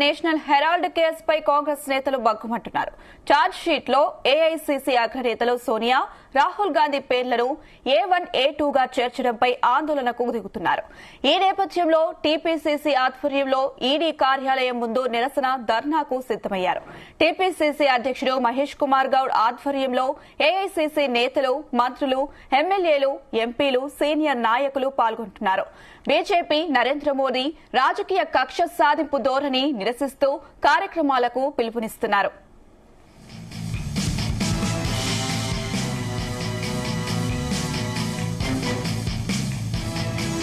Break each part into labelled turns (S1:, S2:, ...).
S1: National Herald కేసుపై కాంగ్రెస్ నేతలు బగ్గుమంటున్నారు. Charge sheet లో ఏఐసీసీ అగ్రనేతలు సోనియా, రాహుల్ గాంధీ పేర్లను A1, A2గా చేర్చడంపై ఆందోళనకు దిగుతున్నారు. ఈ నేపథ్యంలో టీపీసీసీ ఆధ్వర్యంలో ఈడీ కార్యాలయం ముందు నిరసన ధర్నాకు సిద్దమయ్యారు. టీపీసీసీ అధ్యక్షుడు మహేష్ కుమార్ గౌడ్ ఆధ్వర్యంలో ఏఐసీసీ నేతలు, మంత్రులు, ఎమ్మెల్యేలు, ఎంపీలు, సీనియర్ నాయకులు పాల్గొంటున్నారు. బీజేపీ, నరేంద్ర మోదీ రాజకీయ కక్ష సాధింపు ధోరణి నిరసిస్తూ కార్యక్రమాలకు పిలుపునిస్తున్నారు.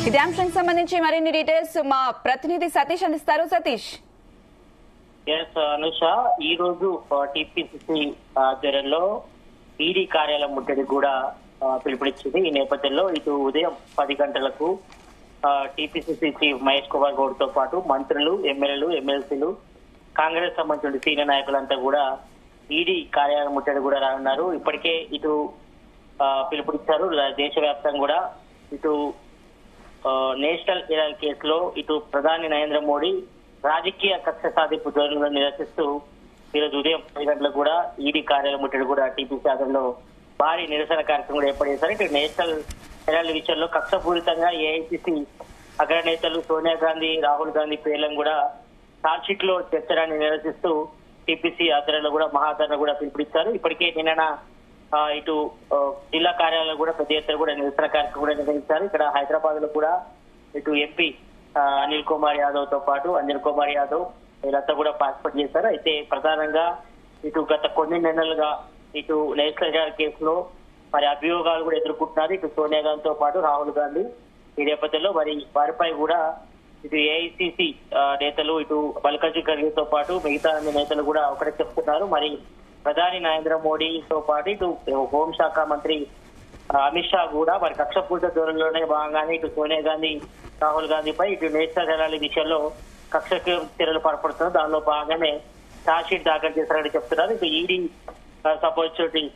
S1: ఇదే అంశానికి సంబంధించి మరిన్ని డీటెయిల్స్ మా ప్రతినిధి సతీష్ అందిస్తారు. సతీష్.
S2: అనుష, ఈ రోజు టీపీసీసీ ఆధ్వర్యంలో ఈడీ కార్యాలయం ముట్టడి కూడా పిలుపునిచ్చింది. ఈ నేపథ్యంలో ఇటు ఉదయం 10 గంటలకు టీపీసీసీ చీఫ్ మహేష్ కుమార్ గౌడ్ తో పాటు మంత్రులు, ఎమ్మెల్యేలు, ఎమ్మెల్సీలు, కాంగ్రెస్ సంబంధించిన సీనియర్ నాయకులంతా కూడా ఈడీ కార్యాలయం ముట్టడి కూడా రానున్నారు. ఇప్పటికే ఇటు పిలుపునిచ్చారు. దేశవ్యాప్తంగా కూడా ఇటు నేషనల్ హెరాల్డ్ కేసులో ఇటు ప్రధాని నరేంద్ర మోడీ రాజకీయ కక్ష సాధింపు ధోరణులను నిరసిస్తూ ఈరోజు ఉదయం 10 గంటలకు కూడా ఈడీ కార్యాలయం ముట్టడి కూడా టీపీసీ ఆధ్వర్యంలో భారీ నిరసన కార్యక్రమం కూడా ఏర్పాటు చేశారు. ఇటు నేషనల్ హెరాల్డ్ విషయంలో కక్షపూరితంగా ఏఐసీసీ అగ్రనేతలు సోనియా గాంధీ, రాహుల్ గాంధీ పేర్లను కూడా ఛార్జ్ షీట్ లో చేర్చడాన్ని నిరసిస్తూ టీపీసీ ఆధ్వర్యంలో కూడా మహాధరణ కూడా పిలుపునిచ్చారు. ఇప్పటికే నిన్న ఇటు జిల్లా కార్యాలయంలో కూడా పెద్ద ఎత్తున కూడా నిరసన కార్యక్రమం కూడా నిర్వహించారు. ఇక్కడ హైదరాబాద్ లో కూడా ఇటు ఎంపీ అనిల్ కుమార్ యాదవ్ తో పాటు అంజన్ కుమార్ యాదవ్ వీళ్ళంతా కూడా పార్టిసిపేట్ చేశారు. అయితే ప్రధానంగా ఇటు గత కొన్ని నెలలుగా ఇటు నేషనల్ హెరాల్డ్ కేసులో మరి అభియోగాలు కూడా ఎదుర్కొంటున్నారు. ఇటు సోనియా గాంధీతో పాటు రాహుల్ గాంధీ. ఈ నేపథ్యంలో వారిపై కూడా ఇటు ఏఐసీసీ నేతలు ఇటు మల్లికార్జున ఖర్గేతో పాటు మిగతా నేతలు కూడా ఒకటే చెప్తున్నారు. మరి ప్రధాని నరేంద్ర మోడీతో పాటు ఇటు హోంశాఖ మంత్రి అమిత్ షా కూడా మరి కక్షపూరిత ధోరణిలోనే భాగంగానే ఇటు సోనియా గాంధీ, రాహుల్ గాంధీపై ఇటు నేషనల్ హెరాల్డ్ విషయంలో కక్ష చర్యలు పాల్పడుతున్నారు. దానిలో భాగంగానే ఛార్జ్ షీట్ దాఖలు చేశారని చెప్తున్నారు. ఇటు ఈడీ సంబంధించిన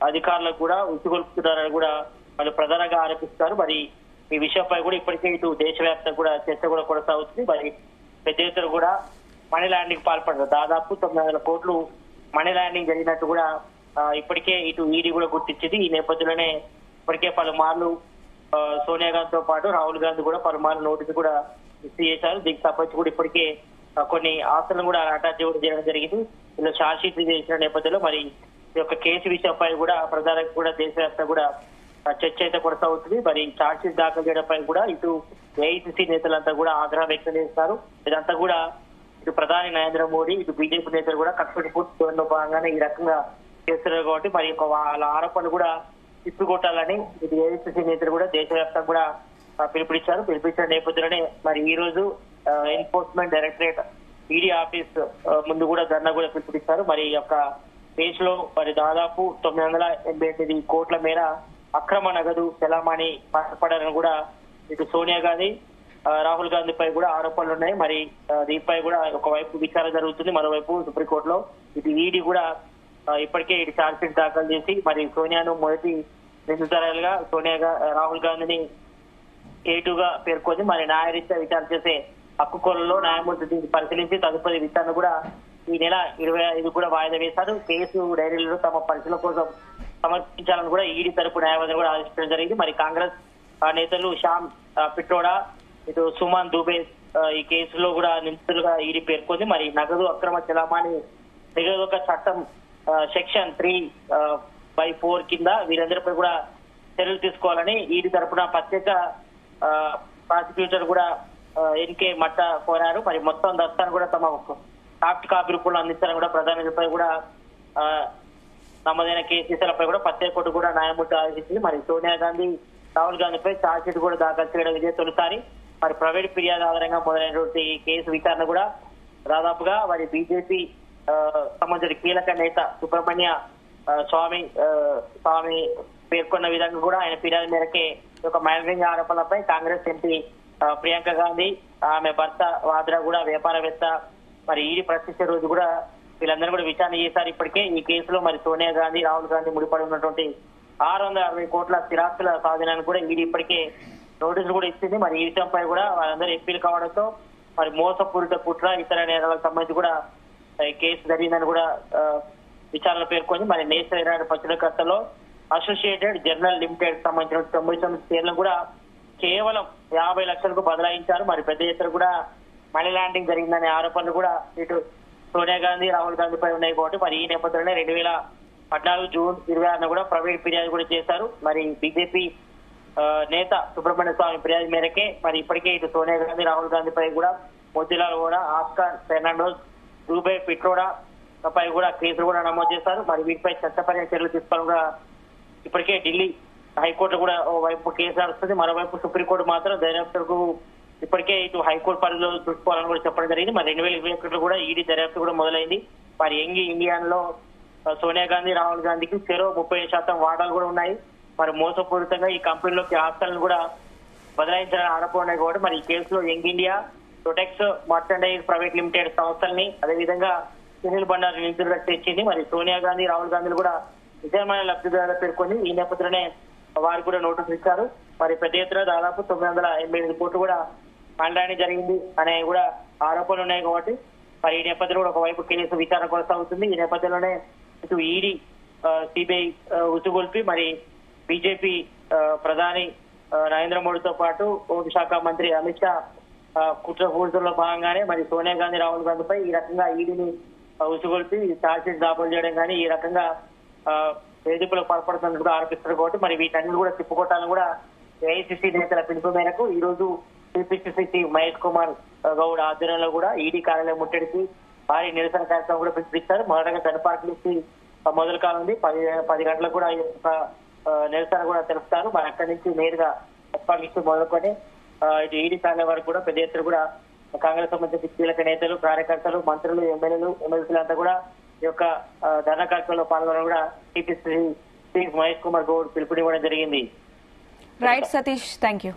S2: అధికారులకు కూడా ఉచ్చుగొల్పుతున్నారని కూడా వాళ్ళు ప్రధానంగా ఆరోపిస్తారు. మరి ఈ విషయంపై కూడా ఇప్పటికే ఇటు దేశవ్యాప్తంగా కూడా చర్చ కూడా కొనసాగుతుంది. మరి పెద్ద ఎత్తున కూడా మనీ ల్యాండింగ్ పాల్పడతారు. దాదాపు 900 కోట్లు మనీ ల్యాండింగ్ జరిగినట్టు కూడా ఇప్పటికే ఇటు ఈడీ కూడా గుర్తించింది. ఈ నేపథ్యంలోనే ఇప్పటికే పలుమార్లు సోనియా గాంధీతో పాటు రాహుల్ గాంధీ కూడా పలుమార్లు నోటీసు కూడా ఇష్యూ చేశారు. దీనికి సంబంధించి కూడా ఇప్పటికే కొన్ని ఆస్తులను కూడా అటాచ్ చేయడం జరిగింది. ఇలా ఛార్జ్ షీట్ చేసిన నేపథ్యంలో మరి ఈ యొక్క కేసు విషయంపై కూడా ప్రధానంగా కూడా దేశవ్యాప్తంగా కూడా చర్చ అయితే కొనసాగుతుంది. మరి ఛార్జ్ షీట్ దాఖలు చేయడంపై కూడా ఇటు ఏఐసీసీ నేతలంతా కూడా ఆగ్రహం వ్యక్తం చేస్తారు. ఇదంతా కూడా ఇటు ప్రధాని నరేంద్ర మోడీ, ఇటు బీజేపీ నేతలు కూడా కక్షపూర్తిలో భాగంగానే ఈ రకంగా చేస్తున్నారు. కాబట్టి మరి వాళ్ళ ఆరోపణలు కూడా తిప్పికొట్టాలని ఇటు ఏఐసీసీ నేతలు కూడా దేశవ్యాప్తంగా కూడా పిలుపునిచ్చిన నేపథ్యంలోనే మరి ఈ రోజు ఎన్ఫోర్స్మెంట్ డైరెక్టరేట్ ఈడీ ఆఫీస్ ముందు కూడా ధర్నా కూడా పిలుపునిచ్చారు. మరి ఈ యొక్క కేసులో మరి దాదాపు 988 కోట్ల మేర అక్రమ నగదు చెలామణి పాల్పడాలని కూడా ఇటు సోనియా గాంధీ, రాహుల్ గాంధీపై కూడా ఆరోపణలు ఉన్నాయి. మరి దీనిపై కూడా ఒకవైపు విచారణ జరుగుతుంది, మరోవైపు సుప్రీంకోర్టులో ఇటు ఈడీ కూడా ఇప్పటికే ఇటు ఛార్జ్ షీట్ దాఖలు చేసి మరి సోనియాను మొదటి నిందితురాలుగా రాహుల్ గాంధీని A2గా పేర్కొంది. మరి న్యాయరీత్యా విచారణ చేసే హక్కు కోర్టులో న్యాయమూర్తి దీన్ని పరిశీలించి తదుపరి విచారణ కూడా ఈ నెల 25 కూడా వాయిదా వేశారు. కేసు డైరీలను తమ పరిశీలన కోసం సమర్పించాలని కూడా ఈడీ తరపు న్యాయవాదిని కూడా ఆదేశించడం జరిగింది. మరి కాంగ్రెస్ నేతలు శ్యామ్ పిట్రోడా, ఇటు సుమన్ దుబే ఈ కేసులో కూడా నిందితులుగా ఈడీ పేర్కొంది. మరి నగదు అక్రమ చెలామణి నిరోధక చట్టం సెక్షన్ 3/4 కింద వీరందరిపై కూడా చర్యలు తీసుకోవాలని ఈడీ తరపున ప్రత్యేక ప్రాసిక్యూటర్ కూడా ఎన్కే మట్ట కోరారు. మరి మొత్తం దస్తాను కూడా తమ సాఫ్ట్ కాపీ రూపంలో అందించాలని కూడా ప్రధానిపై కూడా నమోదైన కేసులపై కూడా ప్రత్యేక కోర్టు కూడా న్యాయమూర్తి ఆదేశించింది. మరి సోనియా గాంధీ, రాహుల్ గాంధీపై ఛార్జ్ షీట్ కూడా దాఖలు చేయడం ఇదే తొలిసారి. మరి ప్రైవేట్ ఫిర్యాదు ఆధారంగా మొదలైనటువంటి కేసు విచారణ కూడా దాదాపుగా మరి బీజేపీ సంబంధించిన కీలక నేత సుబ్రహ్మణ్య స్వామి పేర్కొన్న విధంగా కూడా ఆయన ఫిర్యాదు మేరకే ఒక మైనింగ్ ఆరోపణలపై కాంగ్రెస్ ఎంపీ ప్రియాంక గాంధీ, ఆమె భర్త వాద్రా కూడా వ్యాపారవేత్త మరి ఈడీ ప్రశ్నించే రోజు కూడా వీళ్ళందరూ కూడా విచారణ చేశారు. ఇప్పటికే ఈ కేసులో మరి సోనియా గాంధీ, రాహుల్ గాంధీ ముడిపడి ఉన్నటువంటి 660 కోట్ల స్థిరాస్తుల స్వాధీనానికి కూడా ఈడీ ఇప్పటికే నోటీసులు కూడా ఇచ్చింది. మరి ఈ విషయంపై కూడా వాళ్ళందరూ ఎంపీలు కావడంతో మరి మోసపూరిత కుట్ర ఇతర నేరాలకు సంబంధించి కూడా ఈ కేసు జరిగిందని కూడా విచారణ పేర్కొని మరి నేషనల్ హెరాల్డ్ పత్రికర్తలో అసోసియేటెడ్ జర్నల్ లిమిటెడ్ సంబంధించిన 99 షేర్లను కూడా కేవలం 50 లక్షలకు బదలాయించారు. మరి పెద్ద ఎత్తున కూడా మనీ లాండరింగ్ జరిగిందనే ఆరోపణలు కూడా ఇటు సోనియా గాంధీ రాహుల్ గాంధీపై ఉన్నాయి కాబట్టి మరి ఈ నేపథ్యంలోనే 2014 జూన్ 26న కూడా ప్రైవేట్ ఫిర్యాదు కూడా చేశారు. మరి బీజేపీ నేత సుబ్రహ్మణ్య స్వామి ఫిర్యాదు మేరకే మరి ఇప్పటికే ఇటు సోనియా గాంధీ రాహుల్ గాంధీపై కూడా మోతీలాల్ వోరా, ఆస్కార్ ఫెర్నాండోస్, రూబే పిట్రోడా పై కూడా కేసులు కూడా నమోదు చేశారు. మరి వీటిపై చట్టపరమైన చర్యలు తీసుకోవాలని కూడా ఇప్పటికే ఢిల్లీ హైకోర్టు కూడా వైపు కేసు నడుస్తుంది. మరోవైపు సుప్రీంకోర్టు మాత్రం దర్యాప్తుకు ఇప్పటికే ఇటు హైకోర్టు పరిధిలో చూసుకోవాలని కూడా చెప్పడం జరిగింది. మరి 2021 కూడా ఈడీ దర్యాప్తు కూడా మొదలైంది. మరి యంగ్ ఇండియాలో సోనియా గాంధీ రాహుల్ గాంధీకి చెరో 30% వాటాలు కూడా ఉన్నాయి. మరి మోసపూరితంగా ఈ కంపెనీలోకి ఆస్తులను కూడా బదలాయించాలని ఆరోపణ ఉన్నాయి కాబట్టి మరి ఈ కేసులో Young India, Protex merchandise private limited సంస్థల్ని అదేవిధంగా సునీల్ బండారు నిధులుగా తెచ్చింది. మరి సోనియా గాంధీ రాహుల్ గాంధీలు కూడా నిజమైన లబ్ధిదారులు పేర్కొని ఈ నేపథ్యంలోనే వారికి కూడా నోటీసులు ఇచ్చారు. మరి పెద్ద ఎత్తున దాదాపు 988 కోట్లు కూడా మండాని జరిగింది అనే కూడా ఆరోపణలు ఉన్నాయి కాబట్టి మరి ఈ నేపథ్యంలో కూడా ఒకవైపు కేసు విచారణ కొనసాగుతుంది. ఈ నేపథ్యంలోనే ఇటు ఈడీ, సిబిఐ ఉసుగొల్పి మరి బీజేపీ ప్రధాని నరేంద్ర మోడీతో పాటు హోం శాఖ మంత్రి అమిత్ షా కుట్ర పూర్తుల్లో భాగంగానే మరి సోనియా గాంధీ రాహుల్ గాంధీపై ఈ రకంగా ఈడీని ఉసుగొల్పి ఛార్జ్షీట్ దాఖలు చేయడం కానీ ఈ రకంగా వేధింపులకు పాల్పడుతున్నట్టు కూడా ఆరోపిస్తారు కాబట్టి మరి వీటన్ని కూడా తిప్పుకోవటాలను కూడా ఏఐసిసి నేతల పిలుపు మేరకు ఈ రోజు టీపీసీసీ చీఫ్ మహేష్ కుమార్ గౌడ్ ఆధ్వర్యంలో కూడా ఈడీ కార్యాలయం ముట్టడికి భారీ నిరసన కార్యక్రమం కూడా పిలుపునిచ్చారు. మొదటగా గన్ పార్క్ నుంచి మొదలు కానుంది. 10 గంటలకు కూడా ఈ యొక్క నిరసన కూడా తెలుపుతారు. మరి అక్కడి నుంచి నేరుగా గన్ పార్క్ నుంచి మొదలుకొని ఇటు ఈడీ కార్యాలయం వరకు కూడా పెద్ద ఎత్తున కూడా కాంగ్రెస్ సంబంధించిన కీలక నేతలు, కార్యకర్తలు, మంత్రులు, ఎమ్మెల్యేలంతా కూడా ఈ యొక్క ధర్నా కార్యక్రమంలో పాల్గొనడం కూడా టీపీసీసీ చీఫ్ మహేష్ కుమార్ గౌడ్ పిలుపునివ్వడం జరిగింది.
S1: Right Satish, thank you.